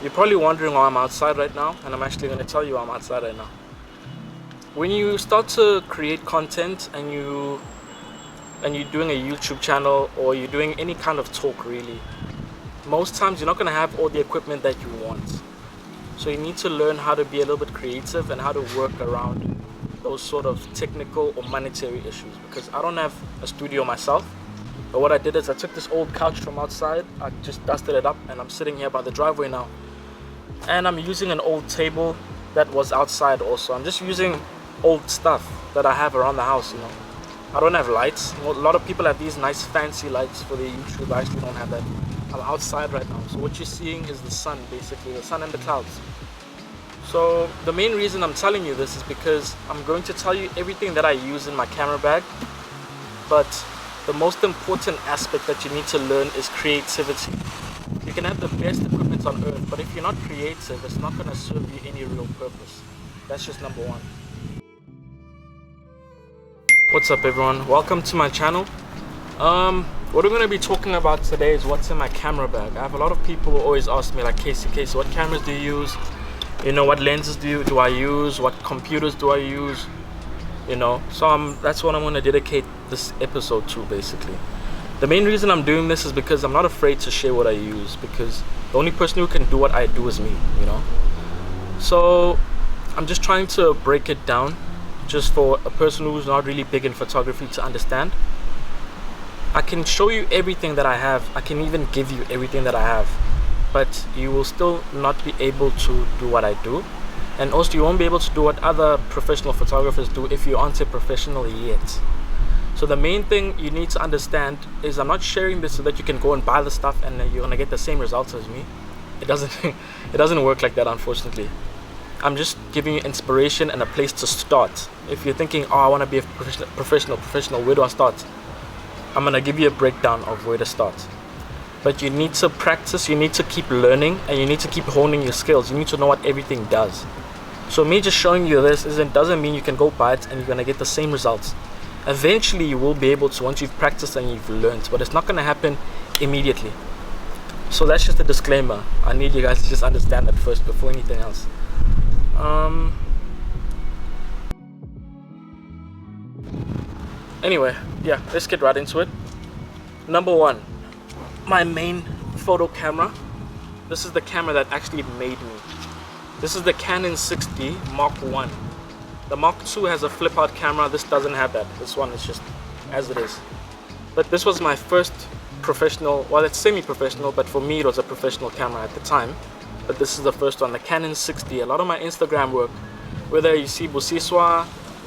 You're probably wondering why I'm outside right now, and I'm actually going to tell you why I'm outside right now. When you start to create content and you're doing a YouTube channel or you're doing any kind of talk really, most times you're not going to have all the equipment that you want. So you need to learn how to be a little bit creative and how to work around those sort of technical or monetary issues, because I don't have a studio myself. But what I did is I took this old couch from outside, I just dusted it up, and I'm sitting here by the driveway now. And I'm using an old table that was outside also. I'm just using old stuff that I have around the house, you know. I don't have lights. A lot of people have these nice fancy lights for their YouTube. I actually don't have that. I'm outside right now. So what you're seeing is the sun, basically, the sun and the clouds. So the main reason I'm telling you this is because I'm going to tell you everything that I use in my camera bag. But the most important aspect that you need to learn is creativity. You can have the best equipment on earth, but if you're not creative, it's not going to serve you any real purpose. That's just number one. What's up everyone, welcome to my channel. What we're going to be talking about today is what's in my camera bag. I have a lot of people who always ask me like, Casey, what cameras do you use? You know, what lenses do I use? What computers do I use? You know, so that's what I'm going to dedicate this episode to, basically. The main reason I'm doing this is because I'm not afraid to share what I use, because the only person who can do what I do is me, you know. So I'm just trying to break it down, just for a person who's not really big in photography to understand. I can show you everything that I have, I can even give you everything that I have, but you will still not be able to do what I do. And also you won't be able to do what other professional photographers do if you aren't a professional yet. So the main thing you need to understand is I'm not sharing this so that you can go and buy the stuff and you're gonna get the same results as me. It doesn't work like that, unfortunately. I'm just giving you inspiration and a place to start. If you're thinking, oh, I want to be a professional, where do I start? I'm gonna give you a breakdown of where to start. But you need to practice, you need to keep learning, and you need to keep honing your skills. You need to know what everything does. So me just showing you this doesn't mean you can go buy it and you're gonna get the same results. Eventually you will be able to, once you've practiced and you've learned, but it's not gonna happen immediately. So that's just a disclaimer. I need you guys to just understand that first before anything else. Anyway, yeah, let's get right into it. Number one, my main photo camera. This is the camera that actually made me. This is the Canon 6D Mark 1. The Mark II has a flip out camera. This doesn't have that. This one is just as it is. But this was my first professional, well, it's semi-professional, but for me it was a professional camera at the time. But this is the first one, the Canon 6D. A lot of my Instagram work, whether you see Busiswa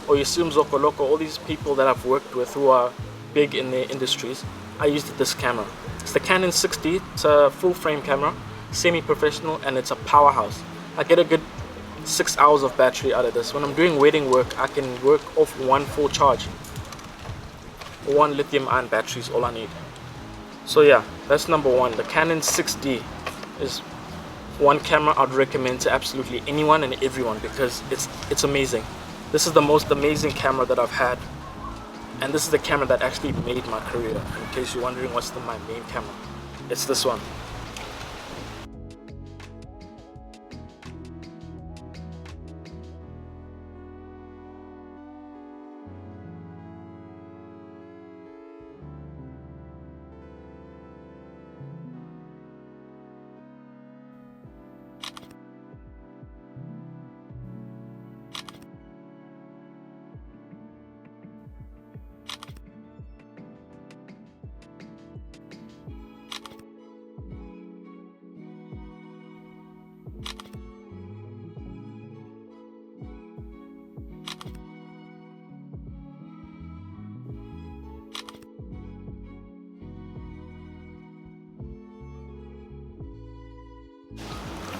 or you see Mzokoloko, all these people that I've worked with who are big in their industries, I used this camera. It's the Canon 6D. It's a full frame camera, semi-professional, and it's a powerhouse. I get a good 6 hours of battery out of this. When I'm doing wedding work, I can work off one full charge. One lithium ion battery is all I need. So yeah, that's number one. The Canon 6D is one camera I'd recommend to absolutely anyone and everyone, because it's amazing. This is the most amazing camera that I've had, and this is the camera that actually made my career. In case you're wondering what's my main camera, it's this one.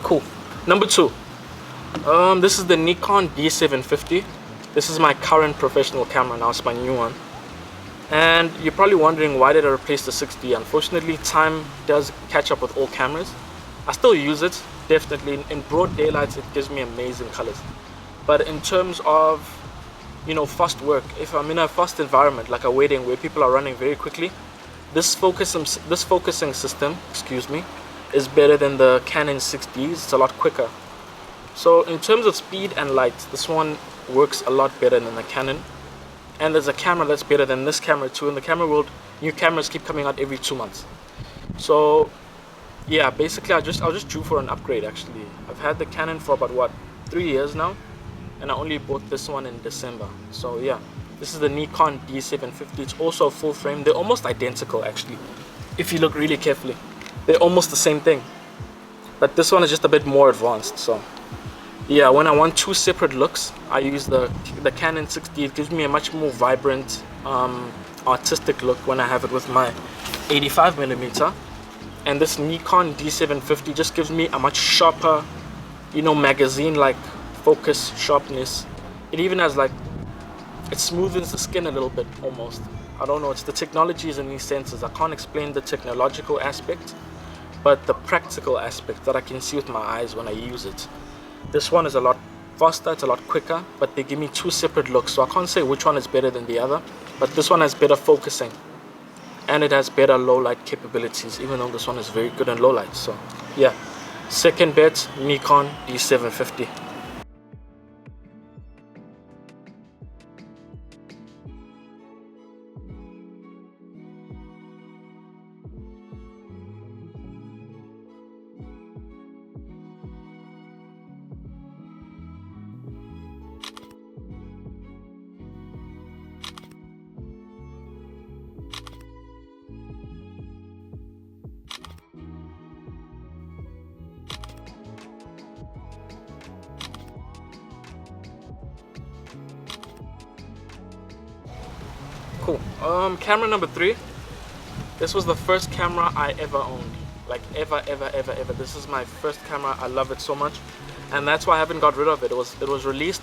Cool. Number two, this is the Nikon D750. This is my current professional camera now. It's my new one. And you're probably wondering, why did I replace the 6D? Unfortunately, time does catch up with all cameras. I still use it, definitely. In broad daylight, it gives me amazing colors. But in terms of, you know, fast work, if I'm in a fast environment like a wedding where people are running very quickly, this focusing system, excuse me, is better than the Canon 6Ds. It's a lot quicker. So in terms of speed and light, this one works a lot better than the Canon. And there's a camera that's better than this camera too. In the camera world, new cameras keep coming out every 2 months. So yeah, basically I was just due for an upgrade actually. I've had the Canon for about what, 3 years now, and I only bought this one in December. So yeah, this is the Nikon D750. It's also a full frame. They're almost identical actually, if you look really carefully. They're almost the same thing, but this one is just a bit more advanced. So yeah, when I want 2 separate looks, I use the Canon 6D. It gives me a much more vibrant, artistic look when I have it with my 85mm. And this Nikon D750 just gives me a much sharper, you know, magazine-like focus, sharpness. It even has like, it smoothens the skin a little bit almost. I don't know, it's the technologies in these sensors. I can't explain the technological aspect, but the practical aspect that I can see with my eyes when I use it. This one is a lot faster, it's a lot quicker, but they give me 2 separate looks, so I can't say which one is better than the other. But this one has better focusing, and it has better low light capabilities, even though this one is very good in low light. So yeah, second bet, Nikon D750. Cool. Camera number 3. This was the first camera I ever owned. Like ever. This is my first camera. I love it so much, and that's why I haven't got rid of it. It was released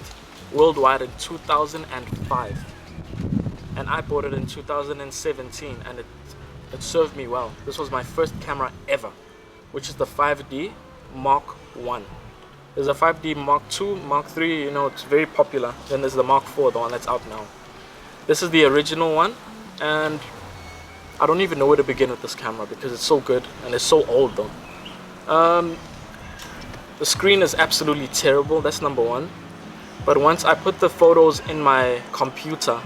worldwide in 2005, and I bought it in 2017, and it served me well. This was my first camera ever, which is the 5D Mark 1. There's a 5D Mark 2, Mark 3, you know, it's very popular. Then there's the Mark 4, the one that's out now. This is the original one, and I don't even know where to begin with this camera because it's so good and it's so old though. The screen is absolutely terrible, that's number 1. But once I put the photos in my computer,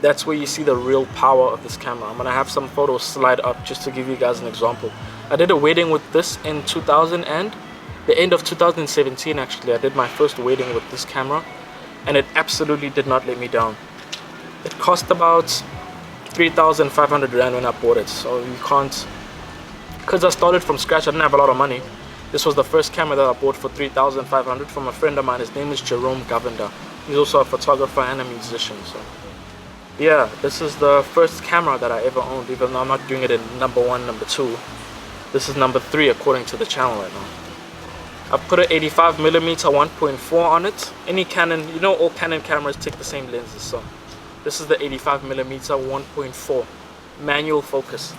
that's where you see the real power of this camera. I'm gonna have some photos slide up just to give you guys an example. I did a wedding with this in the end of 2017 actually. I did my first wedding with this camera, and it absolutely did not let me down. It cost about 3,500 Rand when I bought it, so you can't, because I started from scratch, I didn't have a lot of money. This was the first camera that I bought for 3,500 from a friend of mine. His name is Jerome Govender. He's also a photographer and a musician. So yeah, this is the first camera that I ever owned, even though I'm not doing it in number 1, number 2. This is number 3 according to the channel right now. I've put an 85mm 1.4 on it. Any Canon, you know, all Canon cameras take the same lenses, so this is the 85mm 1.4 manual focus.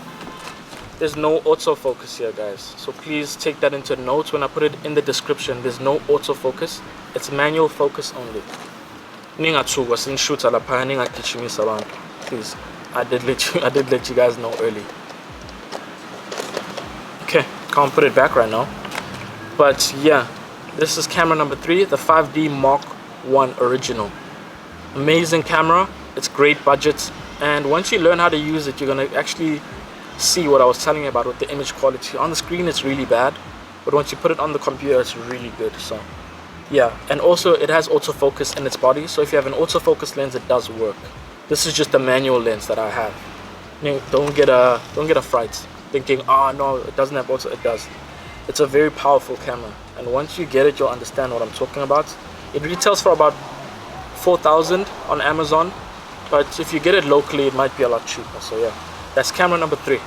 There's no autofocus here, guys, so please take that into notes when I put it in the description. There's no autofocus, it's manual focus only. Please, I did let you guys know early. Okay, can't put it back right now, but yeah, this is camera number 3, the 5D Mark 1 original. Amazing camera. It's great budget, and once you learn how to use it, you're gonna actually see what I was telling you about with the image quality. On the screen it's really bad, but once you put it on the computer it's really good. So yeah, and also it has autofocus in its body, so if you have an autofocus lens it does work. This is just a manual lens that I have. You know, don't get a fright thinking, oh no, it doesn't have auto. It does. It's a very powerful camera, and once you get it you'll understand what I'm talking about. It retails for about 4,000 on Amazon, but if you get it locally it might be a lot cheaper. So yeah, that's camera number 3.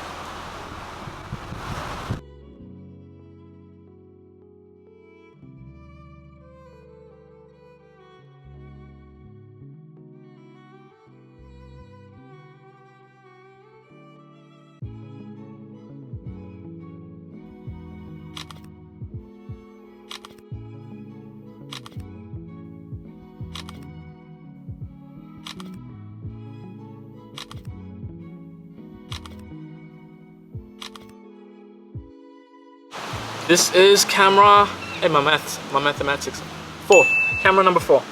This is camera, my mathematics, 4, camera number 4.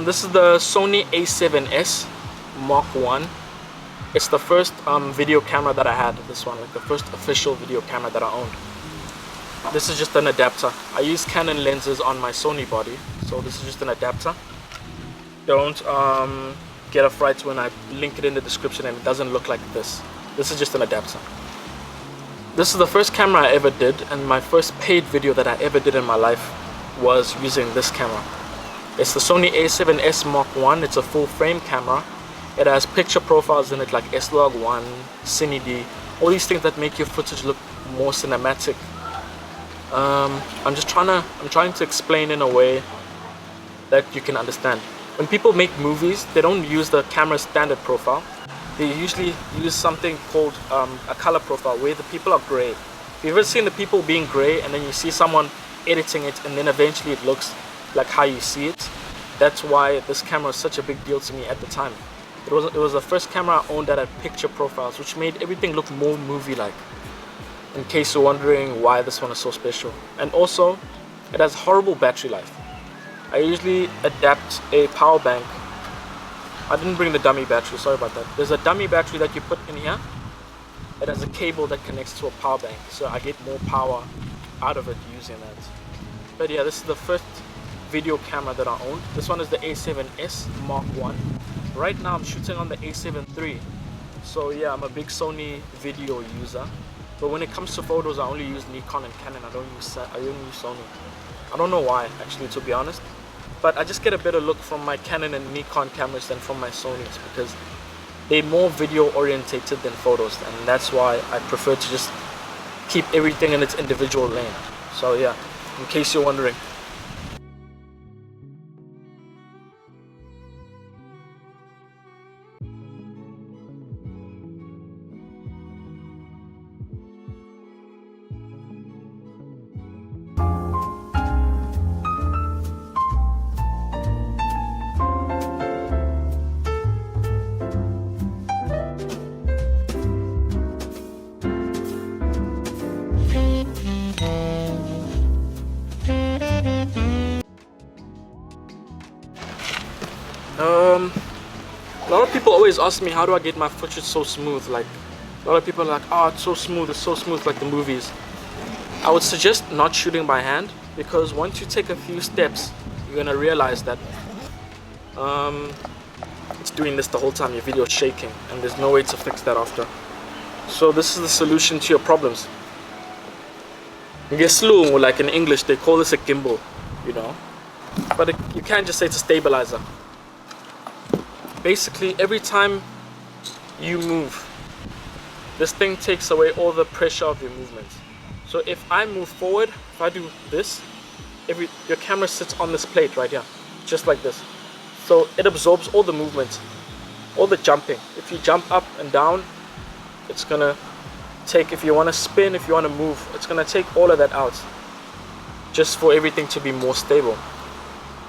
This is the Sony A7S Mark 1. It's the first video camera that I had, this one, like the first official video camera that I owned. This is just an adapter. I use Canon lenses on my Sony body, so this is just an adapter. Don't get a fright when I link it in the description and it doesn't look like this. This is just an adapter. This is the first camera I ever did, and my first paid video that I ever did in my life was using this camera. It's the Sony A7S Mark 1. It's a full frame camera. It has picture profiles in it like S-Log1, Cine D, all these things that make your footage look more cinematic. I'm trying to explain in a way that you can understand. When people make movies, they don't use the camera's standard profile. They usually use something called a color profile, where the people are gray. Have you ever seen the people being gray and then you see someone editing it and then eventually it looks like how you see it? That's why this camera was such a big deal to me at the time. It was the first camera I owned that had picture profiles, which made everything look more movie-like. In case you're wondering why this one is so special. And also, it has horrible battery life. I usually adapt a power bank. I didn't bring the dummy battery, sorry about that. There's a dummy battery that you put in here. It has a cable that connects to a power bank, so I get more power out of it using that. But yeah, this is the first video camera that I owned. This one is the A7S Mark 1. Right now I'm shooting on the A7III. So yeah, I'm a big Sony video user. But when it comes to photos, I only use Nikon and Canon. I don't use Sony. I don't know why, actually, to be honest. But I just get a better look from my Canon and Nikon cameras than from my Sonys, because they're more video orientated than photos, and that's why I prefer to just keep everything in its individual lane. So yeah, in case you're wondering. A lot of people always ask me, how do I get my footage so smooth? Like, a lot of people are like, oh, it's so smooth like the movies. I would suggest not shooting by hand, because once you take a few steps, you're gonna realize that it's doing this the whole time. Your video is shaking, and there's no way to fix that after. So this is the solution to your problems. Like in English, they call this a gimbal, you know, but you can't just say it's a stabilizer. Basically, every time you move, this thing takes away all the pressure of your movement. So if I move forward, if I do this, your camera sits on this plate right here, just like this. So it absorbs all the movement, all the jumping. If you jump up and down, it's gonna take, if you wanna spin, if you wanna move, it's gonna take all of that out, just for everything to be more stable.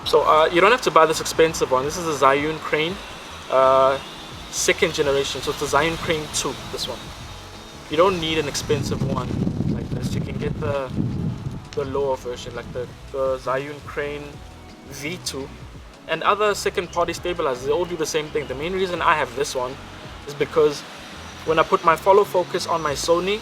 So you don't have to buy this expensive one. This is a Zhiyun Crane, second generation. So it's a Zhiyun Crane 2, this one. You don't need an expensive one like this. You can get the lower version, like the Zhiyun Crane V2 and other second party stabilizers. They all do the same thing. The main reason I have this one is because when I put my follow focus on my Sony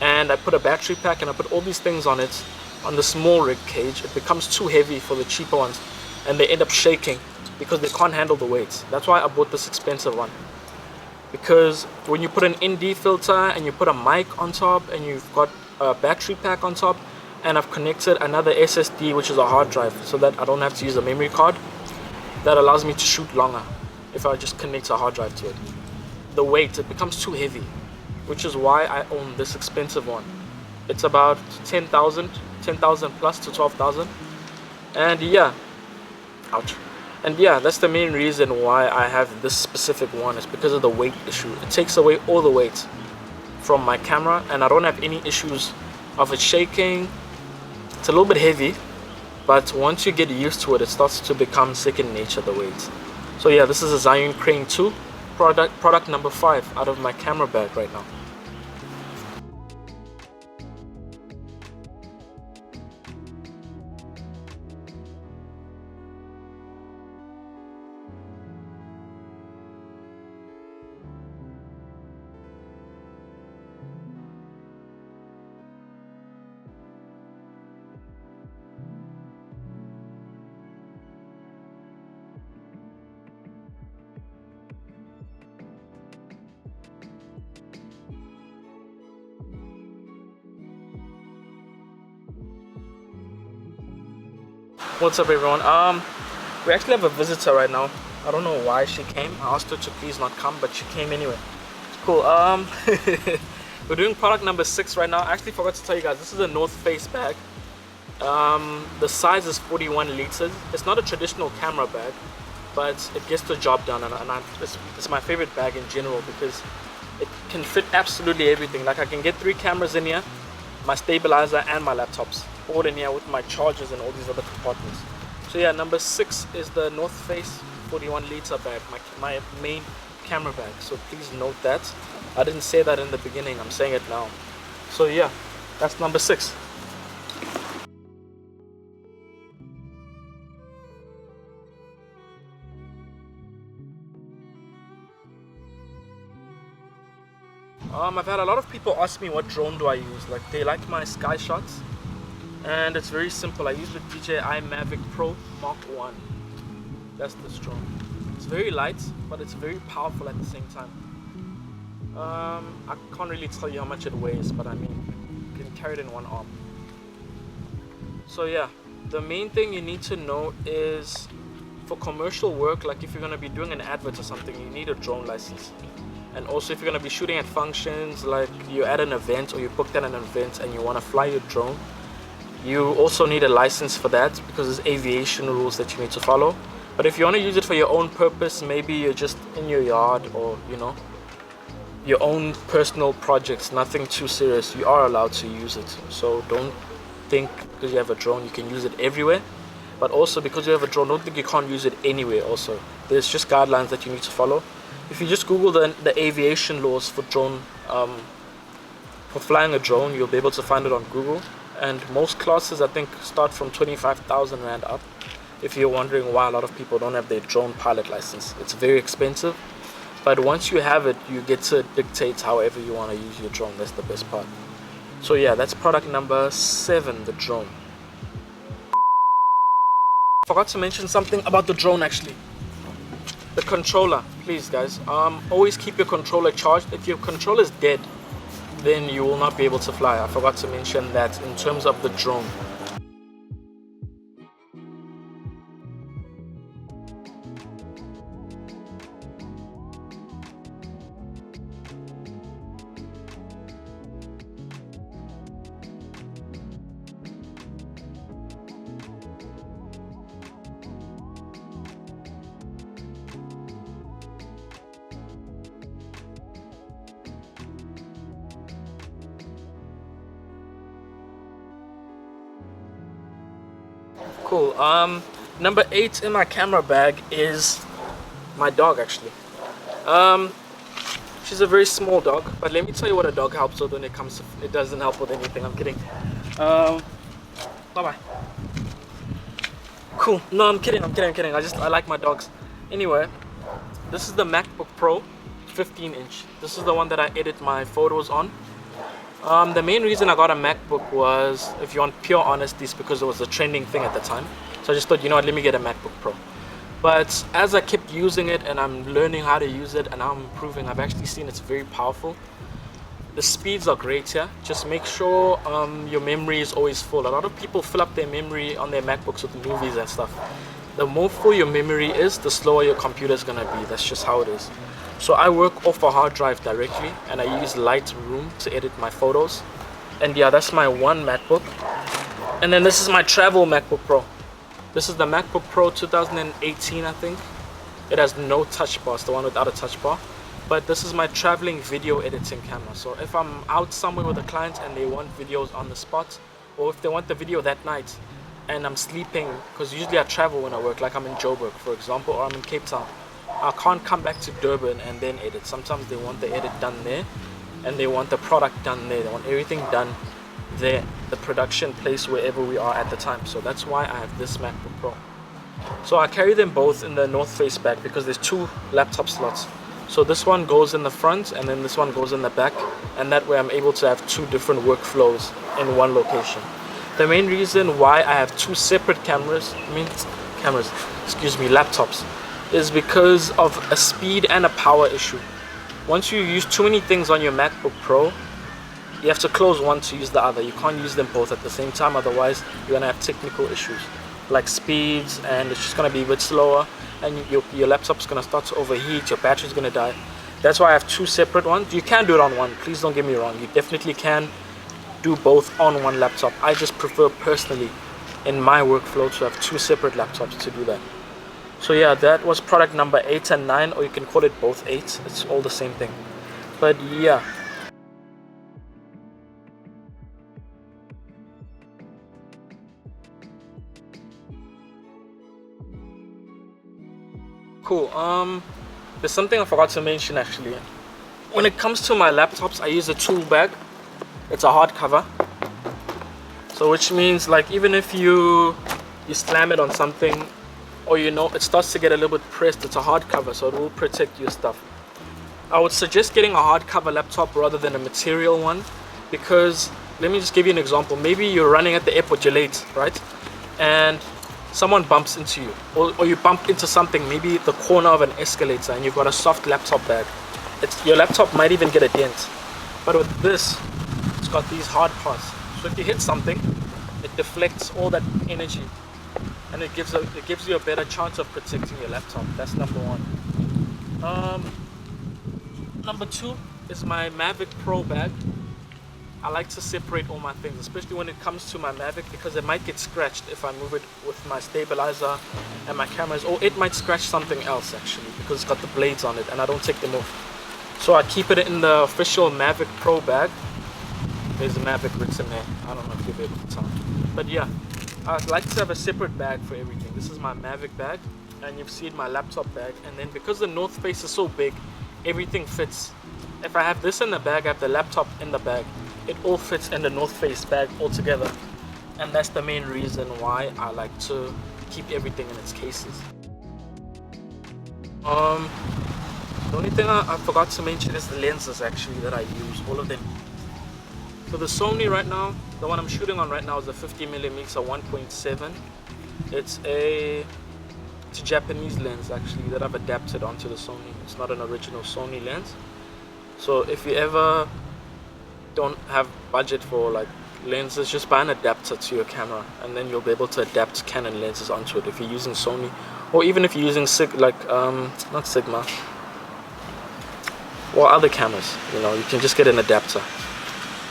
and I put a battery pack and I put all these things on it, on the small rig cage, it becomes too heavy for the cheaper ones and they end up shaking because they can't handle the weights. That's why I bought this expensive one, because when you put an ND filter and you put a mic on top and you've got a battery pack on top, and I've connected another SSD, which is a hard drive, so that I don't have to use a memory card, that allows me to shoot longer if I just connect a hard drive to it. The weight, it becomes too heavy, which is why I own this expensive one. It's about 10,000 plus to 12,000, and yeah, ouch. And yeah, that's the main reason why I have this specific one, is because of the weight issue. It takes away all the weight from my camera and I don't have any issues of it shaking. It's a little bit heavy, but once you get used to it, it starts to become second nature, the weight. So yeah, this is a Zhiyun Crane 2, product number 5 out of my camera bag right now. What's up, everyone? We actually have a visitor right now. I don't know why she came. I asked her to please not come, but she came anyway. Cool. We're doing product number 6 right now. I actually forgot to tell you guys, this is a Northface bag. The size is 41 liters. It's not a traditional camera bag, but it gets the job done, and it's my favorite bag in general because it can fit absolutely everything. Like, I can get 3 cameras in here, my stabilizer and my laptops, all in here with my chargers and all these other compartments. So yeah, number 6 is the Northface 41 liter bag, my main camera bag. So please note that. I didn't say that in the beginning, I'm saying it now. So yeah, that's number 6. I've had a lot of people ask me what drone do I use. Like, they like my sky shots, and it's very simple. I use the DJI Mavic Pro Mark 1. That's this drone. It's very light, but it's very powerful at the same time. I can't really tell you how much it weighs, but I mean, you can carry it in one arm. So yeah, the main thing you need to know is, for commercial work, like if you're going to be doing an advert or something, you need a drone license. And also, if you're going to be shooting at functions, like you're at an event or you booked at an event and you want to fly your drone, you also need a license for that because there's aviation rules that you need to follow. But if you want to use it for your own purpose, maybe you're just in your yard or, you know, your own personal projects, nothing too serious, you are allowed to use it. So don't think because you have a drone you can use it everywhere. But also, because you have a drone, don't think you can't use it anywhere also. There's just guidelines that you need to follow. If you just Google the aviation laws for drone, for flying a drone, you'll be able to find it on Google. And most classes, I think, start from 25,000 Rand up. If you're wondering why a lot of people don't have their drone pilot license, it's very expensive. But once you have it, you get to dictate however you want to use your drone. That's the best part. So yeah, that's product number 7, the drone. Forgot to mention something about the drone actually. The controller, please guys, always keep your controller charged. If your controller is dead, then you will not be able to fly. I forgot to mention that in terms of the drone. Cool. Number 8 in my camera bag is my dog actually. She's a very small dog, but let me tell you what a dog helps with when it comes to, it doesn't help with anything, I'm kidding. Bye bye. Cool. No, I'm kidding. I like my dogs. Anyway, this is the MacBook Pro 15-inch. This is the one that I edit my photos on. The main reason I got a MacBook was, if you want pure honesty, is because it was a trending thing at the time. So I just thought, you know what, let me get a MacBook Pro. But as I kept using it and I'm learning how to use it and now I'm improving, I've actually seen it's very powerful. The speeds are great here. Just make sure your memory is always full. A lot of people fill up their memory on their MacBooks with movies and stuff. The more full your memory is, the slower your computer is gonna be. That's just how it is. So I work off a hard drive directly and I use Lightroom to edit my photos. And yeah, that's my one MacBook. And then this is my travel MacBook Pro. This is the MacBook Pro 2018, I think. It has no touch bar, it's the one without a touch bar. But this is my traveling video editing camera. So if I'm out somewhere with a client and they want videos on the spot, or if they want the video that night and I'm sleeping, because usually I travel when I work, like I'm in Joburg, for example, or I'm in Cape Town. I can't come back to Durban and then edit. Sometimes they want the edit done there and they want the product done there. They want everything done there, the production place wherever we are at the time. So that's why I have this MacBook Pro. So I carry them both in the Northface bag because there's 2 laptop slots. So this one goes in the front and then this one goes in the back, and that way I'm able to have 2 different workflows in one location. The main reason why I have 2 separate laptops, is because of a speed and a power issue. Once you use too many things on your MacBook Pro, you have to close one to use the other. You can't use them both at the same time, otherwise you're gonna have technical issues. like speeds, and it's just gonna be a bit slower, and your laptop's gonna start to overheat, your battery's gonna die. That's why I have two separate ones. You can do it on one, please don't get me wrong. You definitely can do both on one laptop. I just prefer personally in my workflow to have two separate laptops to do that. So yeah, that was product number 8 and 9, or you can call it both 8. It's all the same thing. But yeah. Cool. There's something I forgot to mention actually. When it comes to my laptops, I use a tool bag. It's a hardcover. So which means like even if you slam it on something, or it starts to get a little bit pressed, it's a hardcover, so it will protect your stuff. I would suggest getting a hardcover laptop rather than a material one, because let me just give you an example. Maybe you're running at the airport, you're late, right? And someone bumps into you, or you bump into something, maybe the corner of an escalator, and you've got a soft laptop bag. Your laptop might even get a dent. But with this, it's got these hard parts. So if you hit something, it deflects all that energy, and it gives you a better chance of protecting your laptop. That's number one. Number 2 is my Mavic Pro bag. I like to separate all my things, especially when it comes to my Mavic, because it might get scratched if I move it with my stabilizer and my cameras, or it might scratch something else actually, because it's got the blades on it and I don't take them off. So I keep it in the official Mavic Pro bag. There's a Mavic written there. I don't know if you'll be able to tell. But yeah, I'd like to have a separate bag for everything. This is my Mavic bag, and you've seen my laptop bag. And then because the Northface is so big, everything fits. If I have this in the bag, I have the laptop in the bag. It all fits in the Northface bag all together. And that's the main reason why I like to keep everything in its cases. The only thing I forgot to mention is the lenses actually that I use, all of them. So the Sony right now, the one I'm shooting on right now is a 50mm 1.7. It's a Japanese lens actually that I've adapted onto the Sony. It's not an original Sony lens. So if you ever don't have budget for like lenses, just buy an adapter to your camera, and then you'll be able to adapt Canon lenses onto it if you're using Sony, or even if you're using not Sigma, or other cameras. You can just get an adapter.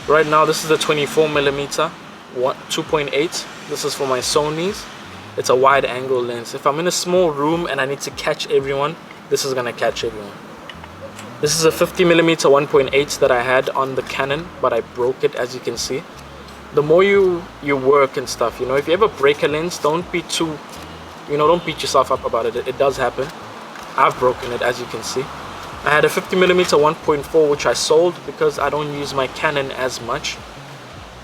Right now this is a 24mm 2.8. This is for my Sonys. It's a wide angle lens. If I'm in a small room and I need to catch everyone, this is gonna catch everyone. This is a 50mm 1.8 that I had on the Canon, but I broke it, as you can see. The more you work and stuff, if you ever break a lens, don't be too, don't beat yourself up about it. It does happen. I've broken it, as you can see. I had a 50mm 1.4 which I sold because I don't use my Canon as much.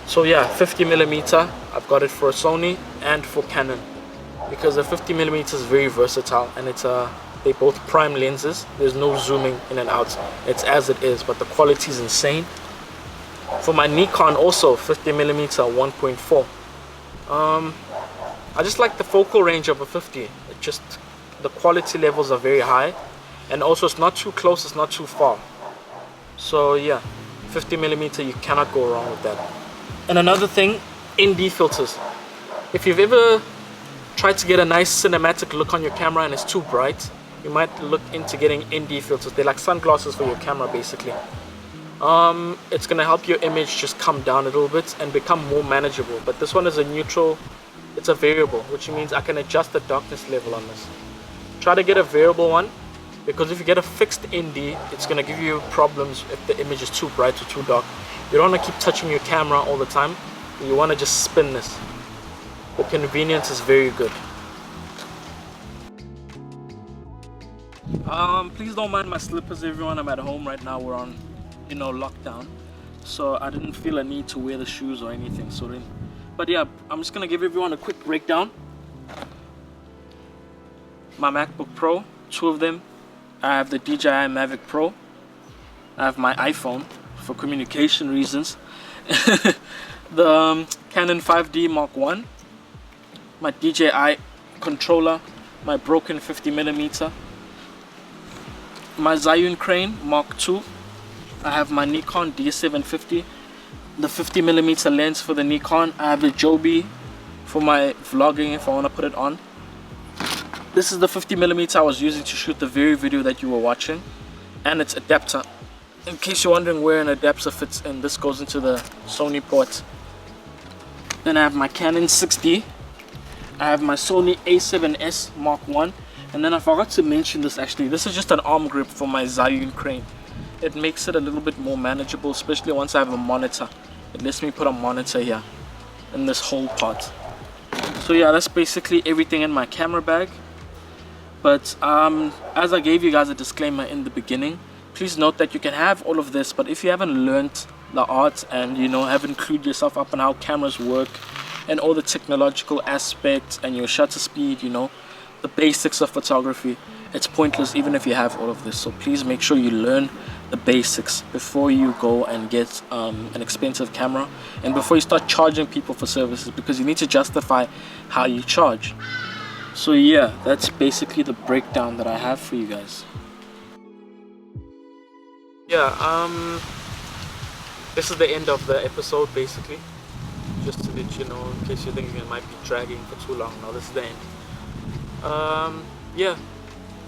So yeah, 50mm, I've got it for a Sony and for Canon, because the 50mm is very versatile, and they're both prime lenses. There's no zooming in and out. It's as it is, but the quality is insane. For my Nikon also, 50mm 1.4. I just like the focal range of a 50. The quality levels are very high, and also it's not too close, it's not too far. So yeah, 50mm, you cannot go wrong with that. And another thing, ND filters. If you've ever tried to get a nice cinematic look on your camera and it's too bright, you might look into getting ND filters. They're like sunglasses for your camera basically. It's gonna help your image just come down a little bit and become more manageable. But this one is a neutral, it's a variable, which means I can adjust the darkness level on this. Try to get a variable one, because if you get a fixed ND, it's gonna give you problems if the image is too bright or too dark. You don't wanna keep touching your camera all the time. You wanna just spin this. The convenience is very good. Please don't mind my slippers, everyone. I'm at home right now. We're on, lockdown, so I didn't feel a need to wear the shoes or anything. But yeah, I'm just gonna give everyone a quick breakdown. My MacBook Pro, 2 of them. I have the DJI Mavic Pro. I have my iPhone for communication reasons. The Canon 5D Mark I. My DJI controller. My broken 50mm. My Zhiyun Crane Mark II. I have my Nikon D750. The 50mm lens for the Nikon. I have the Joby for my vlogging if I want to put it on. This is the 50mm I was using to shoot the very video that you were watching, and its adapter. In case you're wondering where an adapter fits in, this goes into the Sony port. Then I have my Canon 6D. I have my Sony A7S Mark I. And then I forgot to mention this actually. This is just an arm grip for my Zhiyun Crane. It makes it a little bit more manageable, especially once I have a monitor. It lets me put a monitor here in this whole part. So yeah, that's basically everything in my camera bag. But as I gave you guys a disclaimer in the beginning, please note that you can have all of this, but if you haven't learned the art and haven't clued yourself up on how cameras work and all the technological aspects and your shutter speed, the basics of photography, it's pointless even if you have all of this. So please make sure you learn the basics before you go and get an expensive camera, and before you start charging people for services, because you need to justify how you charge. So yeah, that's basically the breakdown that I have for you guys. Yeah, this is the end of the episode basically. Just to let you know, in case you're thinking it might be dragging for too long. Now this is the end. Yeah,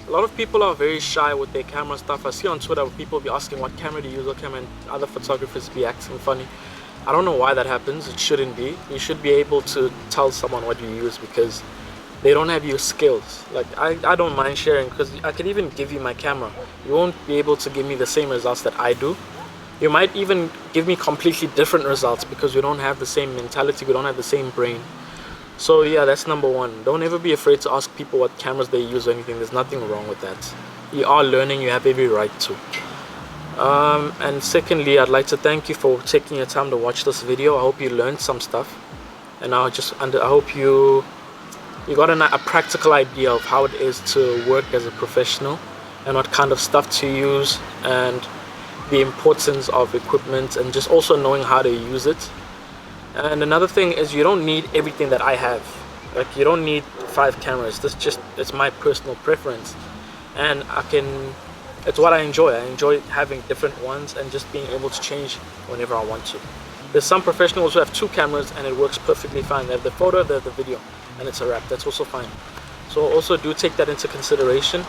a lot of people are very shy with their camera stuff. I see on Twitter people be asking what camera to use, what camera, and other photographers be acting funny. I don't know why that happens. It shouldn't be. You should be able to tell someone what you use because they don't have your skills. Like I don't mind sharing, because I could even give you my camera. You won't be able to give me the same results that I do. You might even give me completely different results because we don't have the same mentality, we don't have the same brain. So yeah, that's number one. Don't ever be afraid to ask people what cameras they use or anything. There's nothing wrong with that. You are learning, you have every right to. And secondly, I'd like to thank you for taking your time to watch this video. I hope you learned some stuff, and I hope you got a practical idea of how it is to work as a professional and what kind of stuff to use, and the importance of equipment, and just also knowing how to use it. And another thing is, you don't need everything that I have. Like, you don't need 5 cameras. It's my personal preference, and it's what I enjoy. I enjoy having different ones and just being able to change whenever I want to. There's some professionals who have 2 cameras and it works perfectly fine. They have the photo, they have the video, and it's a wrap. That's also fine. So also do take that into consideration.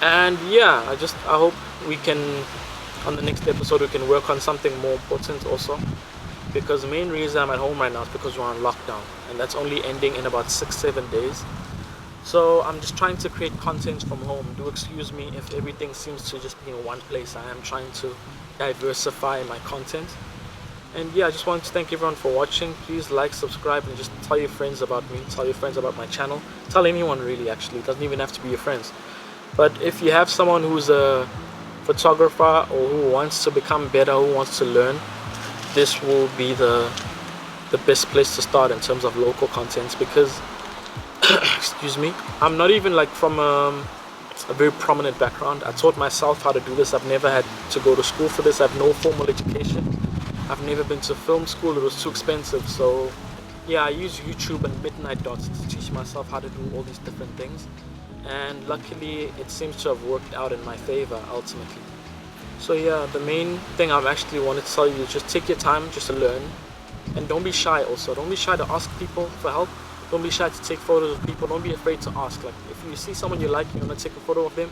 And yeah, I hope we can, on the next episode, we can work on something more important also, because the main reason I'm at home right now is because we're on lockdown, and that's only ending in about 6-7 days. So I'm just trying to create content from home. Do excuse me if everything seems to just be in one place. I am trying to diversify my content. And yeah, I just wanted to thank everyone for watching. Please like, subscribe, and just tell your friends about me, tell your friends about my channel, tell anyone really. Actually, it doesn't even have to be your friends. But if you have someone who's a photographer or who wants to become better, who wants to learn, this will be the best place to start in terms of local content, because excuse me, I'm not even like from a very prominent background. I taught myself how to do this. I've never had to go to school for this. I have no formal education. I've never been to film school. It was too expensive. So yeah, I use YouTube and midnight dots to teach myself how to do all these different things, and luckily it seems to have worked out in my favor ultimately. So yeah, the main thing I've actually wanted to tell you is just take your time just to learn, and don't be shy also. Don't be shy to ask people for help. Don't be shy to take photos of people. Don't be afraid to ask. Like, if you see someone you like, you want to take a photo of them,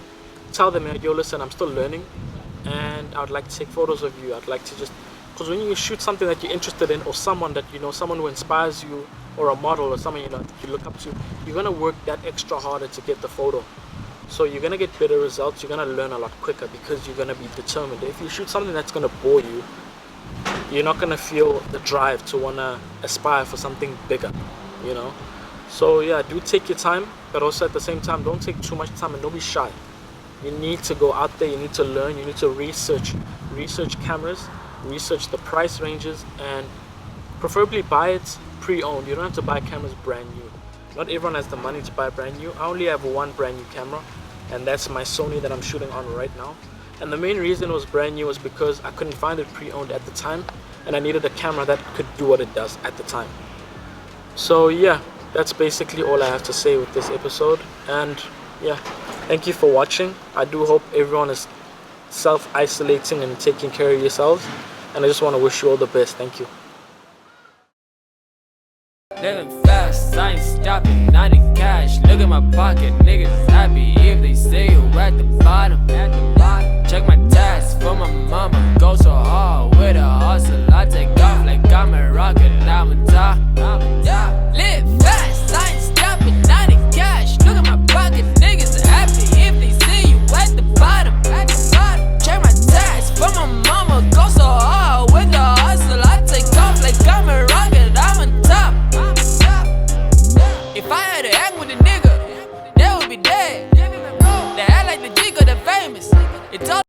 tell them, yo, listen, I'm still learning and I would like to take photos of you. I'd like to just, because when you shoot something that you're interested in, or someone that someone who inspires you, or a model, or someone that you look up to, you're going to work that extra harder to get the photo. So you're going to get better results. You're going to learn a lot quicker because you're going to be determined. If you shoot something that's going to bore you, you're not going to feel the drive to want to aspire for something bigger, So yeah, do take your time, but also at the same time, don't take too much time, and don't be shy. You need to go out there, you need to learn, you need to research cameras, research the price ranges, and preferably buy it pre-owned. You don't have to buy cameras brand new. Not everyone has the money to buy brand new. I only have one brand new camera, and that's my Sony that I'm shooting on right now. And the main reason it was brand new was because I couldn't find it pre-owned at the time, and I needed a camera that could do what it does at the time. So yeah, that's basically all I have to say with this episode. And yeah, thank you for watching. I do hope everyone is self-isolating and taking care of yourselves, and I just want to wish you all the best. Thank you. Living fast, I ain't stopping, 90 cash. Look at my pocket, niggas happy if they say you at the bottom. Check my tats for my mama, go so hard with a hustle. I take off like I'm a rocket, I'm on top. Live fast, I ain't stopping, 90 cash. Look at my pocket, niggas happy if they see you at the bottom. Check my tats for my mama, go so hard with the hustle. I take off like I'm a rocket, I'm on top. If I had to act with a nigga, they would be dead. They act like the G, 'cause they're famous. It's all